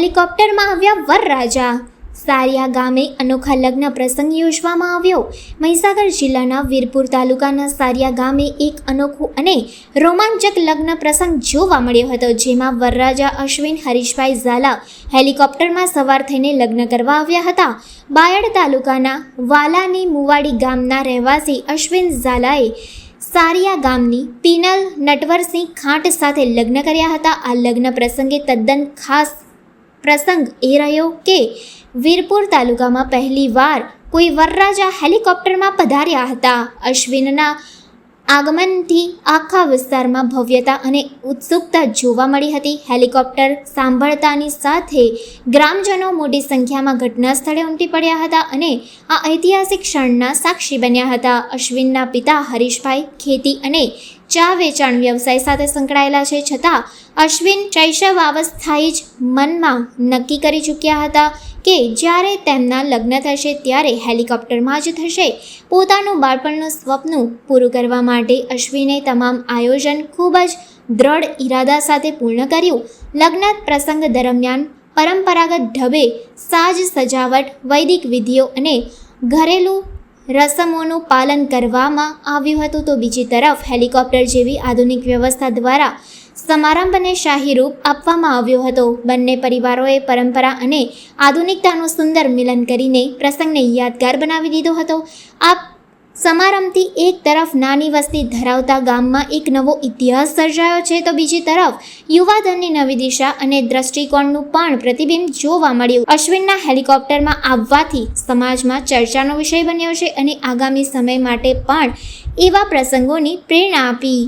હેલિકોપ્ટરમાં આવ્યા વરરાજા। સારિયા ગામે અનોખા લગ્ન પ્રસંગ યોજવામાં આવ્યો। મહીસાગર જિલ્લાના વીરપુર તાલુકાના સારિયા ગામે એક અનોખું અને રોમાંચક લગ્ન પ્રસંગ જોવા મળ્યો હતો, જેમાં વરરાજા અશ્વિન હરીશભાઈ ઝાલા હેલિકોપ્ટરમાં સવાર થઈને લગ્ન કરવા આવ્યા હતા। બાયડ તાલુકાના વાલાની મુવાડી ગામના રહેવાસી અશ્વિન ઝાલાએ સારિયા ગામની પીનલ નટવરસિંહ ખાંટ સાથે લગ્ન કર્યા હતા। આ લગ્ન પ્રસંગે તદ્દન ખાસ પ્રસંગ એ રહ્યો કે વીરપુર તાલુકામાં પહેલીવાર કોઈ વરરાજા હેલિકોપ્ટરમાં પધાર્યા હતા। અશ્વિનના આગમનથી આખા વિસ્તારમાં ભવ્યતા અને ઉત્સુકતા જોવા મળી હતી। હેલિકોપ્ટર સાંભળતાની સાથે ગ્રામજનો મોટી સંખ્યામાં ઘટના સ્થળે ઉમટી પડ્યા હતા અને આ ઐતિહાસિક ક્ષણના સાક્ષી બન્યા હતા। અશ્વિનના પિતા હરીશભાઈ ખેતી અને ચા વેચાણ વ્યવસાય સાથે સંકળાયેલા છે, છતાં અશ્વિન શૈશવાવસ્થાએ જ મનમાં નક્કી કરી ચૂક્યા હતા કે જ્યારે તેમના લગ્ન થશે ત્યારે હેલિકોપ્ટરમાં જ થશે। પોતાનું બાળપણનું સ્વપ્ન પૂરું કરવા માટે અશ્વિને તમામ આયોજન ખૂબ જ દ્રઢ ઈરાદા સાથે પૂર્ણ કર્યું। લગ્ન પ્રસંગ દરમિયાન પરંપરાગત ઢબે સાજ સજાવટ, વૈદિક વિધિઓ અને ઘરેલું રસમોનું પાલન કરવામાં આવ્યું હતું, તો બીજી તરફ હેલિકોપ્ટર જેવી આધુનિક વ્યવસ્થા દ્વારા સમારંભને શાહી રૂપ આપવામાં આવ્યો હતો। બંને પરિવારોએ પરંપરા અને આધુનિકતાનું સુંદર મિલન કરીને પ્રસંગને યાદગાર બનાવી દીધો હતો। આ સમારંભથી એક તરફ નાની વસ્તી ધરાવતા ગામમાં એક નવો ઇતિહાસ સર્જાયો છે, તો બીજી તરફ યુવાધનની નવી દિશા અને દ્રષ્ટિકોણનું પણ પ્રતિબિંબ જોવા મળ્યું। અશ્વિનના હેલિકોપ્ટરમાં આવવાથી સમાજમાં ચર્ચાનો વિષય બન્યો છે અને આગામી સમય માટે પણ એવા પ્રસંગોની પ્રેરણા આપી।